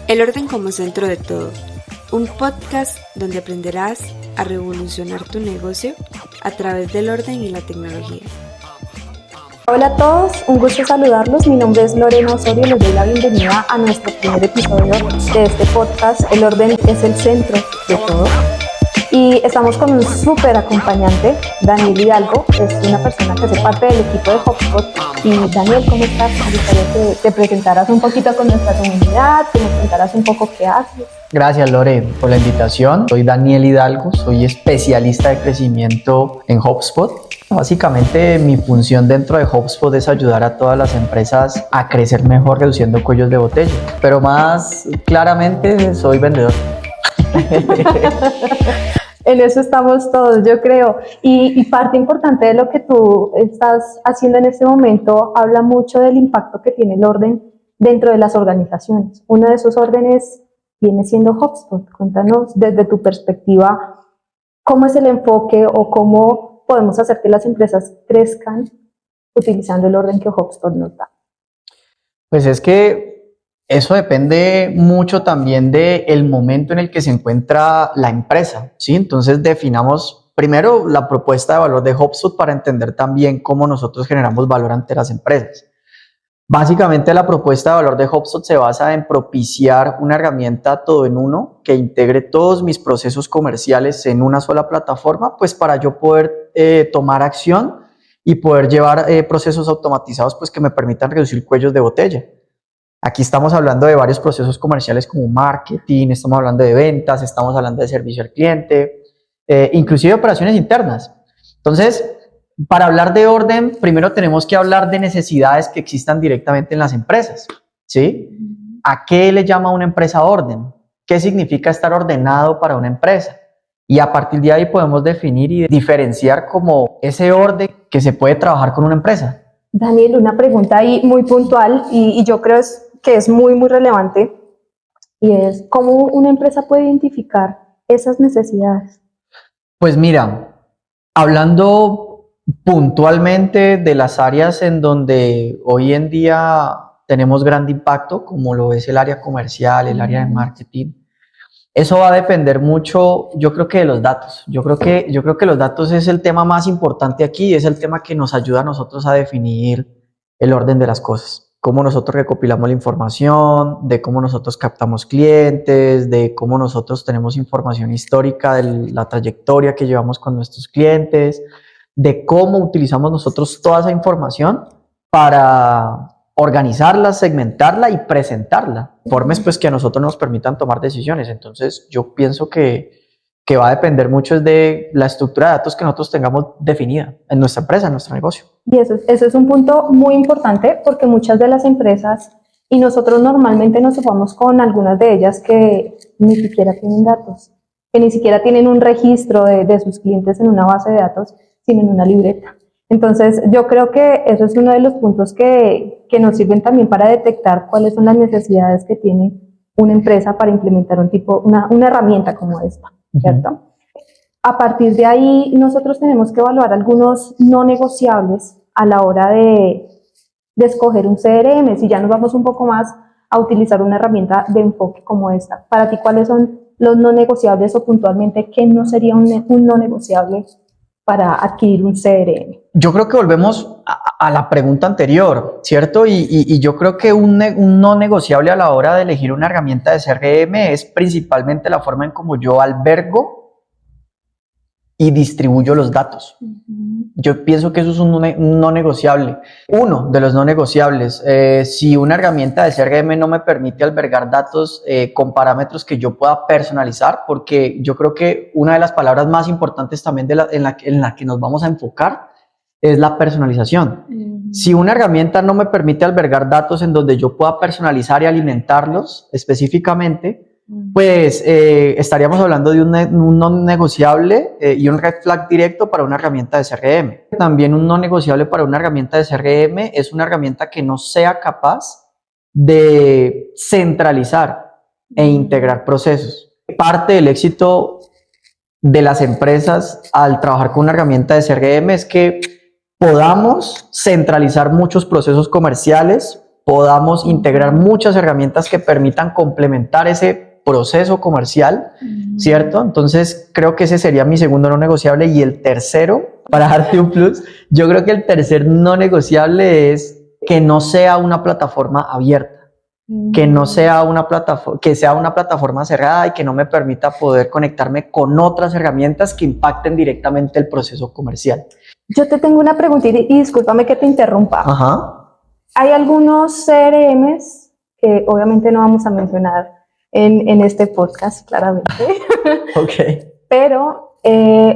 El orden como centro de todo. Un podcast donde aprenderás a revolucionar tu negocio a través del orden y la tecnología. Hola a todos, un gusto saludarlos. Mi nombre es Lorena Osorio y les doy la bienvenida a nuestro primer episodio de este podcast. El orden es el centro de todo. Y estamos con un súper acompañante, Daniel Hidalgo. Es una persona que hace parte del equipo de HubSpot. Y Daniel, ¿cómo estás? Me gustaría que te presentaras un poquito con nuestra comunidad, que nos contaras un poco qué haces. Gracias, Lore, por la invitación. Soy Daniel Hidalgo, soy especialista de crecimiento en HubSpot. Básicamente, mi función dentro de HubSpot es ayudar a todas las empresas a crecer mejor reduciendo cuellos de botella. Pero más claramente, soy vendedor. En eso estamos todos, yo creo. Y parte importante de lo que tú estás haciendo en este momento habla mucho del impacto que tiene el orden dentro de las organizaciones. Uno de esos órdenes viene siendo HubSpot. Cuéntanos desde tu perspectiva cómo es el enfoque o cómo podemos hacer que las empresas crezcan utilizando el orden que HubSpot nos da. Pues es que eso depende mucho también del momento en el que se encuentra la empresa, ¿sí? Entonces definamos primero la propuesta de valor de HubSpot para entender también cómo nosotros generamos valor ante las empresas. Básicamente la propuesta de valor de HubSpot se basa en propiciar una herramienta todo en uno que integre todos mis procesos comerciales en una sola plataforma, pues para yo poder tomar acción y poder llevar procesos automatizados pues que me permitan reducir cuellos de botella. Aquí estamos hablando de varios procesos comerciales como marketing, estamos hablando de ventas, estamos hablando de servicio al cliente, inclusive operaciones internas. Entonces, para hablar de orden, primero tenemos que hablar de necesidades que existan directamente en las empresas, ¿sí? ¿A qué le llama una empresa orden? ¿Qué significa estar ordenado para una empresa? Y a partir de ahí podemos definir y diferenciar como ese orden que se puede trabajar con una empresa. Daniel, una pregunta ahí muy puntual y yo creo que es muy, muy relevante, y es ¿cómo una empresa puede identificar esas necesidades? Pues mira, hablando puntualmente de las áreas en donde hoy en día tenemos gran impacto, como lo es el área comercial, el área de marketing, eso va a depender mucho, yo creo que de los datos. Yo creo que los datos es el tema más importante aquí, es el tema que nos ayuda a nosotros a definir el orden de las cosas. Cómo nosotros recopilamos la información, de cómo nosotros captamos clientes, de cómo nosotros tenemos información histórica de la trayectoria que llevamos con nuestros clientes, de cómo utilizamos nosotros toda esa información para organizarla, segmentarla y presentarla. Informes pues que a nosotros nos permitan tomar decisiones. Entonces yo pienso que va a depender mucho de la estructura de datos que nosotros tengamos definida en nuestra empresa, en nuestro negocio. Y eso es un punto muy importante porque muchas de las empresas, y nosotros normalmente nos topamos con algunas de ellas que ni siquiera tienen datos, que ni siquiera tienen un registro de sus clientes en una base de datos, sino en una libreta. Entonces yo creo que eso es uno de los puntos que nos sirven también para detectar cuáles son las necesidades que tiene una empresa para implementar una herramienta como esta, ¿cierto? A partir de ahí, nosotros tenemos que evaluar algunos no negociables a la hora de escoger un CRM, si ya nos vamos un poco más a utilizar una herramienta de enfoque como esta. Para ti, ¿cuáles son los no negociables o puntualmente qué no sería un no negociable para adquirir un CRM? Yo creo que volvemos a la pregunta anterior, ¿cierto? Y yo creo que un no negociable a la hora de elegir una herramienta de CRM es principalmente la forma en cómo yo albergo y distribuyo los datos. Yo pienso que eso es un no negociable. Uno de los no negociables, si una herramienta de CRM no me permite albergar datos con parámetros que yo pueda personalizar, porque yo creo que una de las palabras más importantes también en la que nos vamos a enfocar es la personalización. Si una herramienta no me permite albergar datos en donde yo pueda personalizar y alimentarlos específicamente, pues estaríamos hablando de un no negociable y un red flag directo para una herramienta de CRM. También un no negociable para una herramienta de CRM es una herramienta que no sea capaz de centralizar e integrar procesos. Parte del éxito de las empresas al trabajar con una herramienta de CRM es que podamos centralizar muchos procesos comerciales podamos integrar muchas herramientas que permitan complementar ese proceso comercial, ¿cierto? Entonces, creo que ese sería mi segundo no negociable. Y el tercero, para darte un plus, yo creo que el tercer no negociable es que no sea una plataforma abierta, que no sea una plataforma, que sea una plataforma cerrada y que no me permita poder conectarme con otras herramientas que impacten directamente el proceso comercial. Yo te tengo una pregunta y discúlpame que te interrumpa. Ajá. Hay algunos CRMs que obviamente no vamos a mencionar en este podcast, claramente. Ok. Pero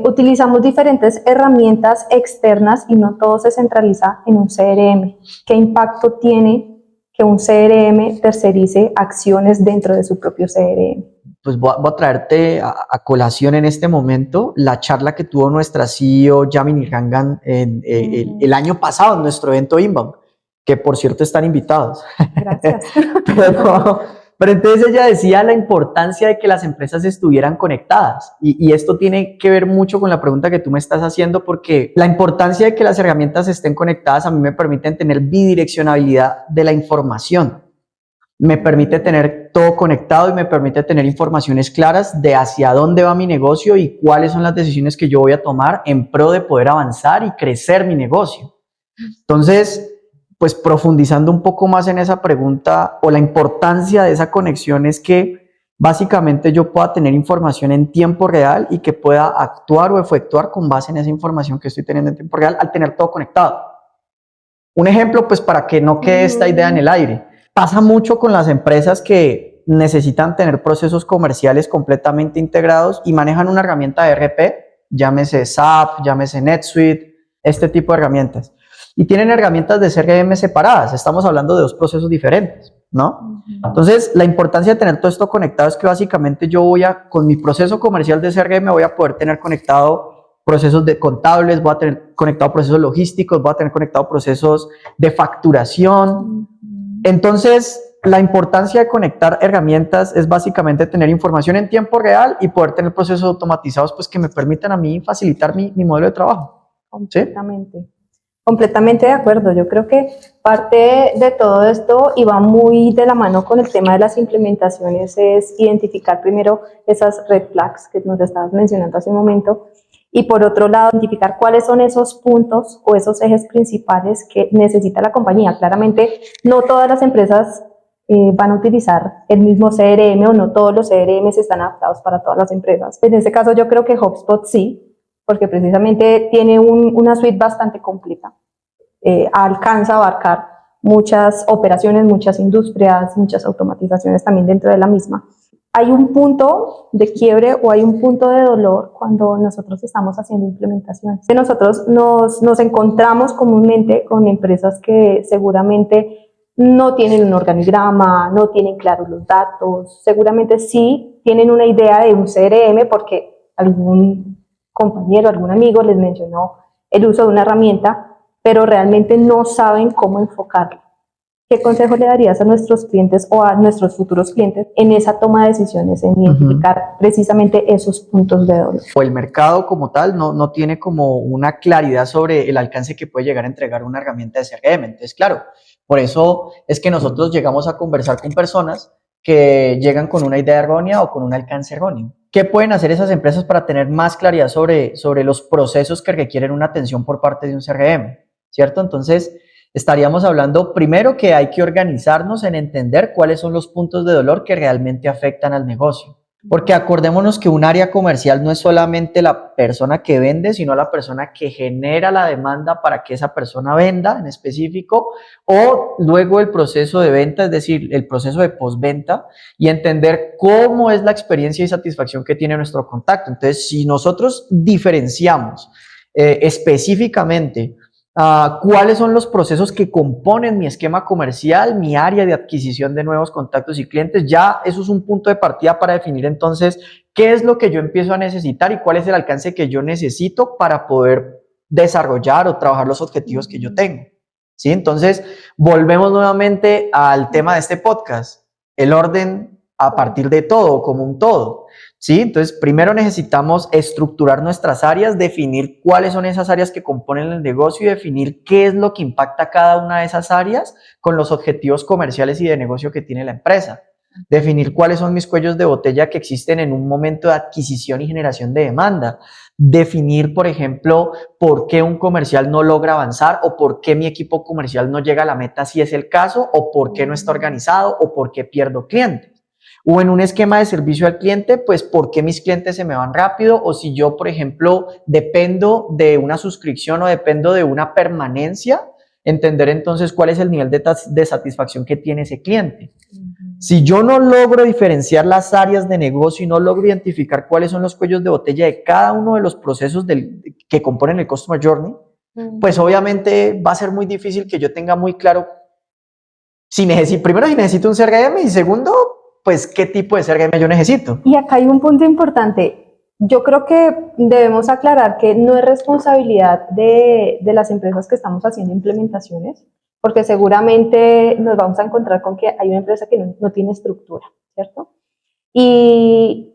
utilizamos diferentes herramientas externas y no todo se centraliza en un CRM. ¿Qué impacto tiene que un CRM tercerice acciones dentro de su propio CRM? Pues voy a traerte a colación en este momento la charla que tuvo nuestra CEO Yamini Rangan el año pasado en nuestro evento Inbound, que por cierto están invitados. Gracias. Pero entonces ella decía la importancia de que las empresas estuvieran conectadas y esto tiene que ver mucho con la pregunta que tú me estás haciendo, porque la importancia de que las herramientas estén conectadas a mí me permiten tener bidireccionalidad de la información, me permite tener todo conectado y me permite tener informaciones claras de hacia dónde va mi negocio y cuáles son las decisiones que yo voy a tomar en pro de poder avanzar y crecer mi negocio. Entonces, pues profundizando un poco más en esa pregunta o la importancia de esa conexión es que básicamente yo pueda tener información en tiempo real y que pueda actuar o efectuar con base en esa información que estoy teniendo en tiempo real al tener todo conectado. Un ejemplo, pues para que no quede esta idea en el aire. Pasa mucho con las empresas que necesitan tener procesos comerciales completamente integrados y manejan una herramienta de ERP, llámese SAP, llámese NetSuite, este tipo de herramientas. Y tienen herramientas de CRM separadas, estamos hablando de dos procesos diferentes, ¿no? Entonces, la importancia de tener todo esto conectado es que básicamente yo con mi proceso comercial de CRM voy a poder tener conectado procesos de contables, voy a tener conectado procesos logísticos, voy a tener conectado procesos de facturación. Entonces, la importancia de conectar herramientas es básicamente tener información en tiempo real y poder tener procesos automatizados pues, que me permitan a mí facilitar mi modelo de trabajo. Completamente. ¿Sí? Completamente de acuerdo. Yo creo que parte de todo esto y va muy de la mano con el tema de las implementaciones es identificar primero esas red flags que nos estabas mencionando hace un momento y por otro lado identificar cuáles son esos puntos o esos ejes principales que necesita la compañía. Claramente no todas las empresas van a utilizar el mismo CRM o no todos los CRM están adaptados para todas las empresas. En este caso yo creo que HubSpot sí, porque precisamente tiene una suite bastante completa. Alcanza a abarcar muchas operaciones, muchas industrias, muchas automatizaciones también dentro de la misma. Hay un punto de quiebre o hay un punto de dolor cuando nosotros estamos haciendo implementaciones. Nosotros nos encontramos comúnmente con empresas que seguramente no tienen un organigrama, no tienen claros los datos, seguramente sí tienen una idea de un CRM porque algún compañero, algún amigo les mencionó el uso de una herramienta, pero realmente no saben cómo enfocarla. ¿Qué consejo le darías a nuestros clientes o a nuestros futuros clientes en esa toma de decisiones, en identificar precisamente esos puntos de dolor? O el mercado como tal no tiene como una claridad sobre el alcance que puede llegar a entregar una herramienta de CRM. Entonces, claro, por eso es que nosotros llegamos a conversar con personas que llegan con una idea errónea o con un alcance erróneo. ¿Qué pueden hacer esas empresas para tener más claridad sobre los procesos que requieren una atención por parte de un CRM? ¿Cierto? Entonces, estaríamos hablando primero que hay que organizarnos en entender cuáles son los puntos de dolor que realmente afectan al negocio. Porque acordémonos que un área comercial no es solamente la persona que vende, sino la persona que genera la demanda para que esa persona venda en específico, o luego el proceso de venta, es decir, el proceso de postventa, y entender cómo es la experiencia y satisfacción que tiene nuestro contacto. Entonces, si nosotros diferenciamos específicamente cuáles son los procesos que componen mi esquema comercial, mi área de adquisición de nuevos contactos y clientes, ya eso es un punto de partida para definir entonces qué es lo que yo empiezo a necesitar y cuál es el alcance que yo necesito para poder desarrollar o trabajar los objetivos que yo tengo. ¿Sí? Entonces, volvemos nuevamente al tema de este podcast, el orden a partir de todo, como un todo. ¿Sí? Entonces, primero necesitamos estructurar nuestras áreas, definir cuáles son esas áreas que componen el negocio y definir qué es lo que impacta cada una de esas áreas con los objetivos comerciales y de negocio que tiene la empresa. Definir cuáles son mis cuellos de botella que existen en un momento de adquisición y generación de demanda. Definir, por ejemplo, por qué un comercial no logra avanzar o por qué mi equipo comercial no llega a la meta si es el caso, o por qué no está organizado o por qué pierdo clientes. O en un esquema de servicio al cliente, pues por qué mis clientes se me van rápido, o si yo, por ejemplo, dependo de una suscripción o dependo de una permanencia, entender entonces cuál es el nivel de satisfacción que tiene ese cliente. Si yo no logro diferenciar las áreas de negocio y no logro identificar cuáles son los cuellos de botella de cada uno de los procesos que componen el Customer Journey, pues obviamente va a ser muy difícil que yo tenga muy claro primero si necesito un CRM y segundo, pues qué tipo de CRM yo necesito. Y acá hay un punto importante. Yo creo que debemos aclarar que no es responsabilidad de las empresas que estamos haciendo implementaciones, porque seguramente nos vamos a encontrar con que hay una empresa que no tiene estructura, ¿cierto? Y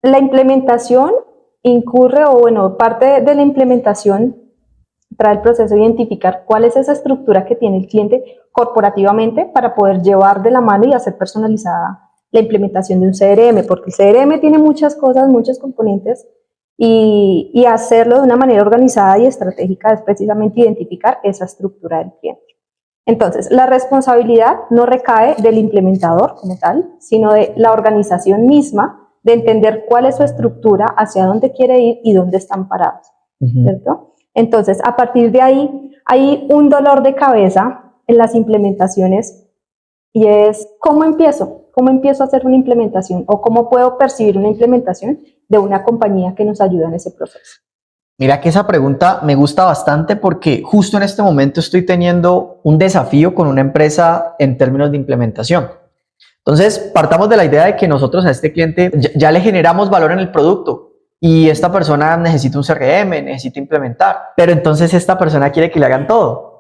la implementación incurre, o bueno, parte de la implementación trae el proceso de identificar cuál es esa estructura que tiene el cliente corporativamente para poder llevar de la mano y hacer personalizada la implementación de un CRM, porque el CRM tiene muchas cosas, muchos componentes, y hacerlo de una manera organizada y estratégica es precisamente identificar esa estructura del cliente. Entonces, la responsabilidad no recae del implementador como tal, sino de la organización misma, de entender cuál es su estructura, hacia dónde quiere ir y dónde están parados, ¿cierto? Entonces, a partir de ahí, hay un dolor de cabeza en las implementaciones y es, ¿cómo empiezo? ¿Cómo empiezo a hacer una implementación? ¿O cómo puedo percibir una implementación de una compañía que nos ayuda en ese proceso? Mira que esa pregunta me gusta bastante porque justo en este momento estoy teniendo un desafío con una empresa en términos de implementación. Entonces, partamos de la idea de que nosotros a este cliente ya le generamos valor en el producto y esta persona necesita un CRM, necesita implementar, pero entonces esta persona quiere que le hagan todo.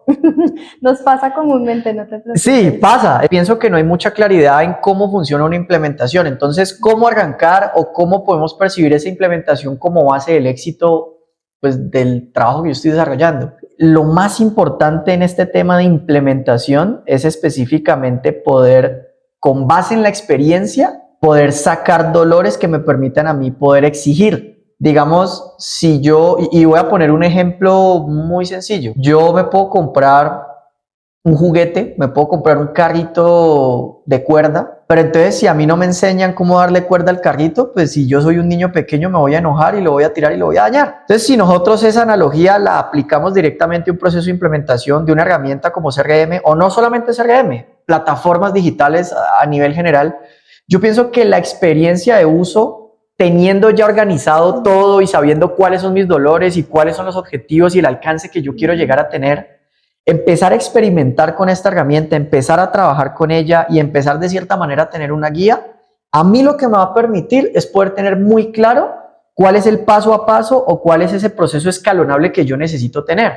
Nos pasa comúnmente, no te preocupes. Sí, pasa. Pienso que no hay mucha claridad en cómo funciona una implementación. Entonces, ¿cómo arrancar o cómo podemos percibir esa implementación como base del éxito, pues, del trabajo que yo estoy desarrollando? Lo más importante en este tema de implementación es específicamente poder, con base en la experiencia, poder sacar dolores que me permitan a mí poder exigir. Digamos, si yo, y voy a poner un ejemplo muy sencillo, yo me puedo comprar un juguete, me puedo comprar un carrito de cuerda, pero entonces si a mí no me enseñan cómo darle cuerda al carrito, pues si yo soy un niño pequeño me voy a enojar y lo voy a tirar y lo voy a dañar. Entonces, si nosotros esa analogía la aplicamos directamente a un proceso de implementación de una herramienta como CRM, o no solamente CRM, plataformas digitales a nivel general, yo pienso que la experiencia de uso, teniendo ya organizado todo y sabiendo cuáles son mis dolores y cuáles son los objetivos y el alcance que yo quiero llegar a tener, empezar a experimentar con esta herramienta, empezar a trabajar con ella y empezar de cierta manera a tener una guía, a mí lo que me va a permitir es poder tener muy claro cuál es el paso a paso o cuál es ese proceso escalonable que yo necesito tener.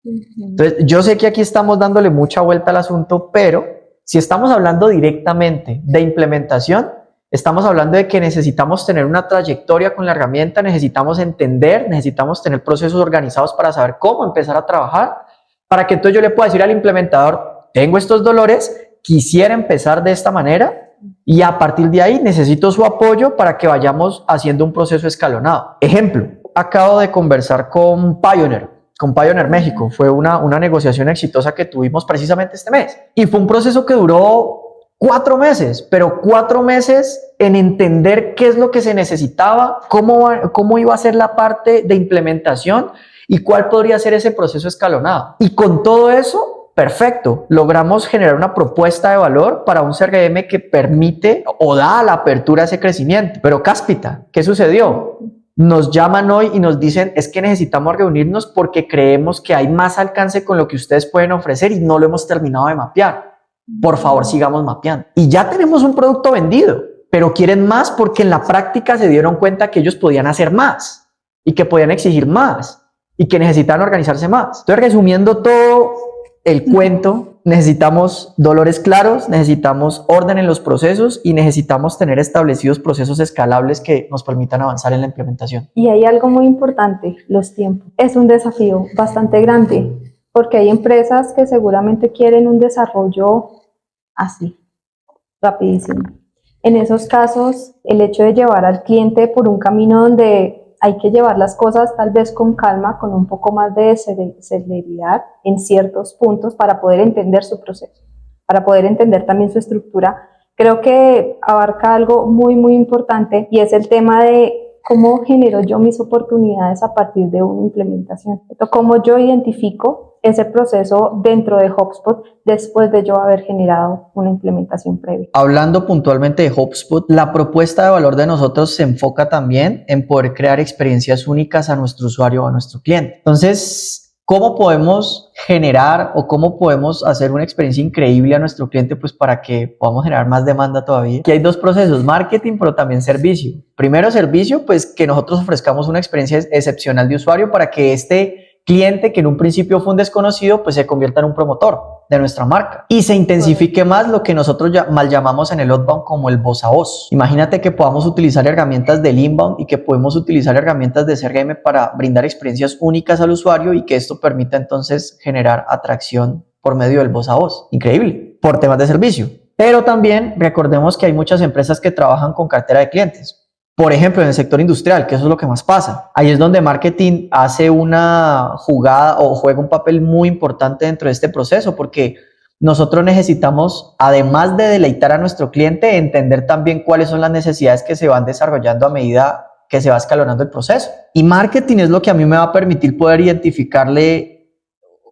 Entonces, yo sé que aquí estamos dándole mucha vuelta al asunto, pero si estamos hablando directamente de implementación, estamos hablando de que necesitamos tener una trayectoria con la herramienta, necesitamos entender, necesitamos tener procesos organizados para saber cómo empezar a trabajar, para que entonces yo le pueda decir al implementador, tengo estos dolores, quisiera empezar de esta manera y a partir de ahí necesito su apoyo para que vayamos haciendo un proceso escalonado. Ejemplo, acabo de conversar con Pioneer México. Fue una negociación exitosa que tuvimos precisamente este mes y fue un proceso que duró 4 meses, pero 4 meses en entender qué es lo que se necesitaba, cómo iba a ser la parte de implementación y cuál podría ser ese proceso escalonado. Y con todo eso, perfecto, logramos generar una propuesta de valor para un CRM que permite o da la apertura a ese crecimiento. Pero cáspita, ¿qué sucedió? Nos llaman hoy y nos dicen, es que necesitamos reunirnos porque creemos que hay más alcance con lo que ustedes pueden ofrecer y no lo hemos terminado de mapear. Por favor, sigamos mapeando. Y ya tenemos un producto vendido, pero quieren más porque en la práctica se dieron cuenta que ellos podían hacer más y que podían exigir más y que necesitaban organizarse más. Entonces, resumiendo todo, el cuento, necesitamos dolores claros, necesitamos orden en los procesos y necesitamos tener establecidos procesos escalables que nos permitan avanzar en la implementación. Y hay algo muy importante, los tiempos. Es un desafío bastante grande porque hay empresas que seguramente quieren un desarrollo así, rapidísimo. En esos casos, el hecho de llevar al cliente por un camino donde hay que llevar las cosas tal vez con calma, con un poco más de celeridad en ciertos puntos para poder entender su proceso, para poder entender también su estructura. Creo que abarca algo muy, muy importante y es el tema de cómo genero yo mis oportunidades a partir de una implementación. Cómo yo identifico ese proceso dentro de HubSpot después de yo haber generado una implementación previa. Hablando puntualmente de HubSpot, la propuesta de valor de nosotros se enfoca también en poder crear experiencias únicas a nuestro usuario o a nuestro cliente. Entonces, ¿cómo podemos generar o cómo podemos hacer una experiencia increíble a nuestro cliente pues para que podamos generar más demanda todavía? Aquí hay dos procesos, marketing pero también servicio. Primero servicio, pues que nosotros ofrezcamos una experiencia excepcional de usuario para que este cliente que en un principio fue un desconocido pues se convierta en un promotor de nuestra marca y se intensifique más lo que nosotros mal llamamos en el outbound como el voz a voz. Imagínate que podamos utilizar herramientas del inbound y que podemos utilizar herramientas de CRM para brindar experiencias únicas al usuario y que esto permita entonces generar atracción por medio del voz a voz. Increíble, por temas de servicio. Pero también recordemos que hay muchas empresas que trabajan con cartera de clientes. Por ejemplo, en el sector industrial, que eso es lo que más pasa. Ahí es donde marketing hace una jugada o juega un papel muy importante dentro de este proceso, porque nosotros necesitamos, además de deleitar a nuestro cliente, entender también cuáles son las necesidades que se van desarrollando a medida que se va escalonando el proceso. Y marketing es lo que a mí me va a permitir poder identificarle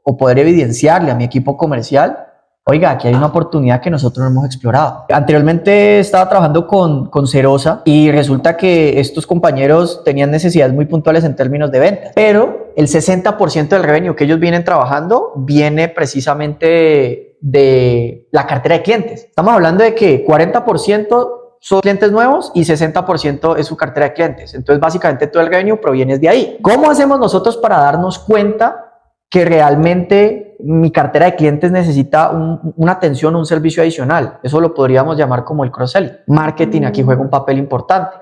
o poder evidenciarle a mi equipo comercial: oiga, aquí hay una oportunidad que nosotros no hemos explorado. Anteriormente estaba trabajando con Cerosa y resulta que estos compañeros tenían necesidades muy puntuales en términos de ventas, pero el 60% del revenue que ellos vienen trabajando viene precisamente de la cartera de clientes. Estamos hablando de que 40% son clientes nuevos y 60% es su cartera de clientes. Entonces, básicamente todo el revenue proviene de ahí. ¿Cómo hacemos nosotros para darnos cuenta que realmente mi cartera de clientes necesita una atención o un servicio adicional? Eso lo podríamos llamar como el cross-selling. Marketing aquí juega un papel importante.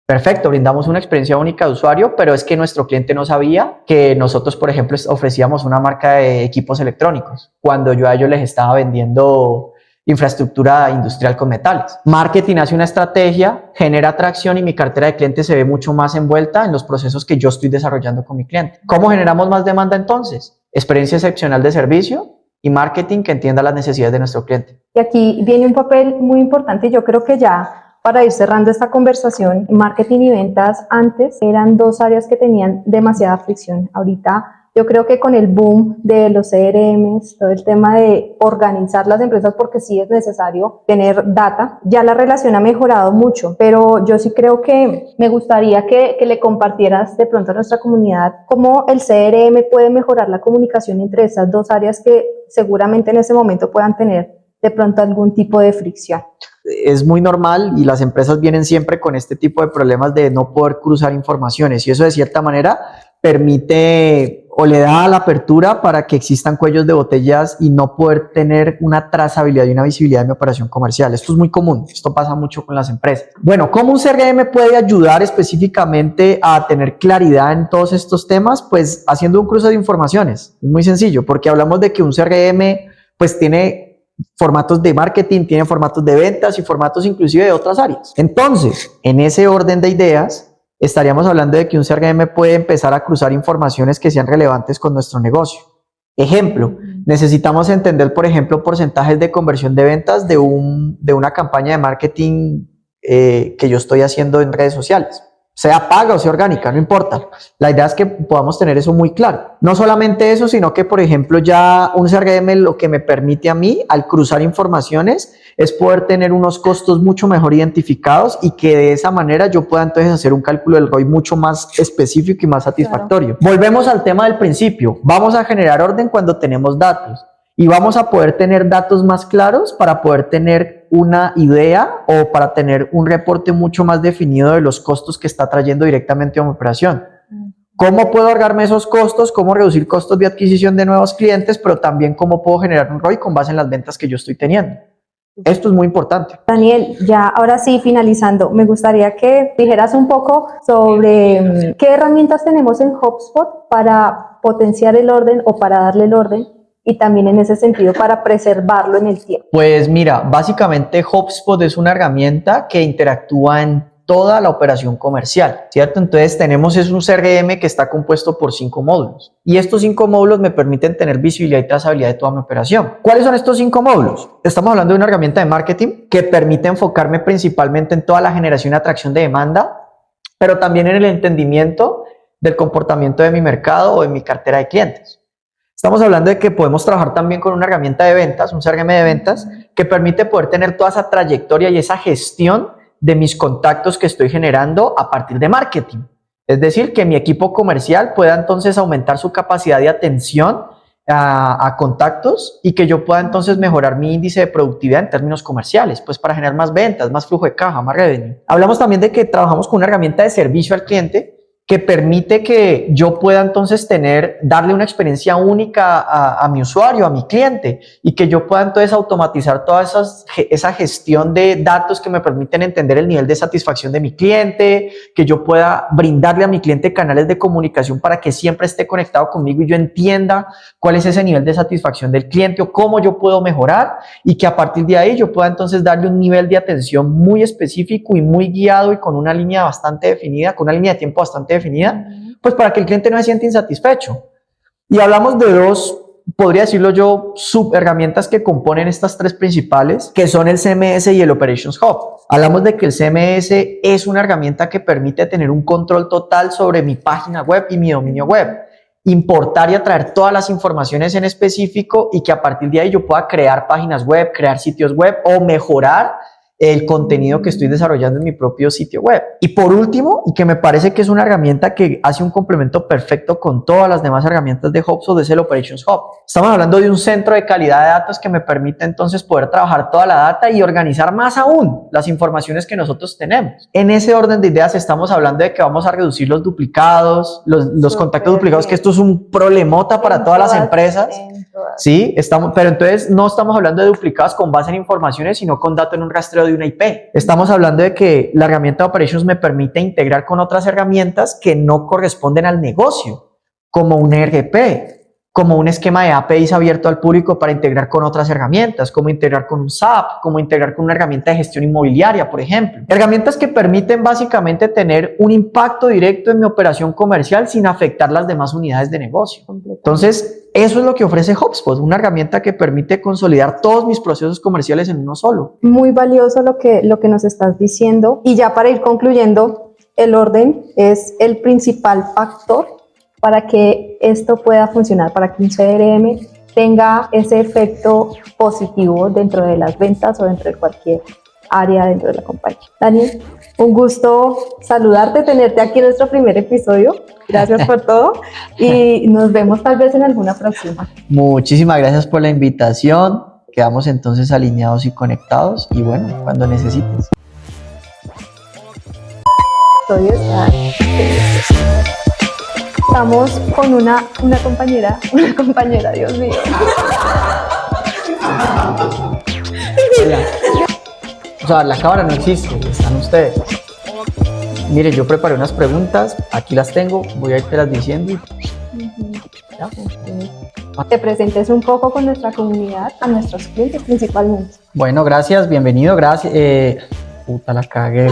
Perfecto, brindamos una experiencia única de usuario, pero es que nuestro cliente no sabía que nosotros, por ejemplo, ofrecíamos una marca de equipos electrónicos cuando yo a ellos les estaba vendiendo infraestructura industrial con metales. Marketing hace una estrategia, genera atracción y mi cartera de clientes se ve mucho más envuelta en los procesos que yo estoy desarrollando con mi cliente. ¿Cómo generamos más demanda entonces? Experiencia excepcional de servicio y marketing que entienda las necesidades de nuestro cliente. Y aquí viene un papel muy importante y yo creo que ya para ir cerrando esta conversación, marketing y ventas antes eran dos áreas que tenían demasiada fricción. Ahorita yo creo que con el boom de los CRMs, todo el tema de organizar las empresas, porque sí es necesario tener data, ya la relación ha mejorado mucho, pero yo sí creo que me gustaría que le compartieras de pronto a nuestra comunidad cómo el CRM puede mejorar la comunicación entre esas dos áreas que seguramente en ese momento puedan tener de pronto algún tipo de fricción. Es muy normal y las empresas vienen siempre con este tipo de problemas de no poder cruzar informaciones y eso de cierta manera permite o le da la apertura para que existan cuellos de botellas y no poder tener una trazabilidad y una visibilidad de mi operación comercial. Esto es muy común, esto pasa mucho con las empresas. Bueno, ¿cómo un CRM puede ayudar específicamente a tener claridad en todos estos temas? Pues haciendo un cruce de informaciones. Es muy sencillo, porque hablamos de que un CRM pues tiene formatos de marketing, tiene formatos de ventas y formatos inclusive de otras áreas. Entonces, en ese orden de ideas, estaríamos hablando de que un CRM puede empezar a cruzar informaciones que sean relevantes con nuestro negocio. Ejemplo, necesitamos entender, por ejemplo, porcentajes de conversión de ventas de una campaña de marketing que yo estoy haciendo en redes sociales. Sea paga o sea orgánica, no importa. La idea es que podamos tener eso muy claro. No solamente eso, sino que, por ejemplo, ya un CRM lo que me permite a mí, al cruzar informaciones, es poder tener unos costos mucho mejor identificados y que de esa manera yo pueda entonces hacer un cálculo del ROI mucho más específico y más satisfactorio. Claro. Volvemos al tema del principio. Vamos a generar orden cuando tenemos datos. Y vamos a poder tener datos más claros para poder tener una idea o para tener un reporte mucho más definido de los costos que está trayendo directamente a mi operación. ¿Cómo puedo ahorrarme esos costos? ¿Cómo reducir costos de adquisición de nuevos clientes? Pero también cómo puedo generar un ROI con base en las ventas que yo estoy teniendo. Esto es muy importante. Daniel, ya ahora sí, finalizando, me gustaría que dijeras un poco sobre qué herramientas tenemos en HubSpot para potenciar el orden o para darle el orden y también en ese sentido para preservarlo en el tiempo. Pues mira, básicamente HubSpot es una herramienta que interactúa en toda la operación comercial, ¿cierto? Entonces es un CRM que está compuesto por 5 módulos y estos 5 módulos me permiten tener visibilidad y trazabilidad de toda mi operación. ¿Cuáles son estos 5 módulos? Estamos hablando de una herramienta de marketing que permite enfocarme principalmente en toda la generación y atracción de demanda, pero también en el entendimiento del comportamiento de mi mercado o de mi cartera de clientes. Estamos hablando de que podemos trabajar también con una herramienta de ventas, un CRM de ventas, que permite poder tener toda esa trayectoria y esa gestión de mis contactos que estoy generando a partir de marketing. Es decir, que mi equipo comercial pueda entonces aumentar su capacidad de atención a contactos y que yo pueda entonces mejorar mi índice de productividad en términos comerciales, pues para generar más ventas, más flujo de caja, más revenue. Hablamos también de que trabajamos con una herramienta de servicio al cliente que permite que yo pueda entonces darle una experiencia única a mi usuario, a mi cliente, y que yo pueda entonces automatizar toda esa gestión de datos que me permiten entender el nivel de satisfacción de mi cliente, que yo pueda brindarle a mi cliente canales de comunicación para que siempre esté conectado conmigo y yo entienda cuál es ese nivel de satisfacción del cliente o cómo yo puedo mejorar, y que a partir de ahí yo pueda entonces darle un nivel de atención muy específico y muy guiado y con una línea bastante definida, con una línea de tiempo bastante definida, pues para que el cliente no se sienta insatisfecho. Y hablamos de dos, podría decirlo yo, subherramientas que componen estas 3 principales, que son el CMS y el Operations Hub. Hablamos de que el CMS es una herramienta que permite tener un control total sobre mi página web y mi dominio web, importar y atraer todas las informaciones en específico y que a partir de ahí yo pueda crear páginas web, crear sitios web o mejorar el contenido que estoy desarrollando en mi propio sitio web. Y por último, y que me parece que es una herramienta que hace un complemento perfecto con todas las demás herramientas de HubSpot, es el Operations Hub. Estamos hablando de un centro de calidad de datos que me permite entonces poder trabajar toda la data y organizar más aún las informaciones que nosotros tenemos. En ese orden de ideas estamos hablando de que vamos a reducir los duplicados, los contactos duplicados, que esto es un problemota para todas las empresas. Sí, pero entonces no estamos hablando de duplicados con base en informaciones, sino con datos en un rastreo de una IP. Estamos hablando de que la herramienta de Operations me permite integrar con otras herramientas que no corresponden al negocio, como un ERP, como un esquema de APIs abierto al público para integrar con otras herramientas, como integrar con un SAP, como integrar con una herramienta de gestión inmobiliaria, por ejemplo. Herramientas que permiten básicamente tener un impacto directo en mi operación comercial sin afectar las demás unidades de negocio. Entonces, eso es lo que ofrece HubSpot, una herramienta que permite consolidar todos mis procesos comerciales en uno solo. Muy valioso lo que nos estás diciendo. Y ya para ir concluyendo, el orden es el principal factor para que esto pueda funcionar, para que un CRM tenga ese efecto positivo dentro de las ventas o dentro de cualquier área dentro de la compañía. Daniel, un gusto saludarte, tenerte aquí en nuestro primer episodio. Gracias por todo y nos vemos tal vez en alguna próxima. Muchísimas gracias por la invitación. Quedamos entonces alineados y conectados y bueno, cuando necesites. Estamos con una compañera, Dios mío. O sea, la cámara no existe, están ustedes. Mire, yo preparé unas preguntas, aquí las tengo, voy a irte las diciendo. Te presentes un poco con nuestra comunidad, a nuestros clientes principalmente. Bueno, gracias, bienvenido, gracias. Puta, la cagué.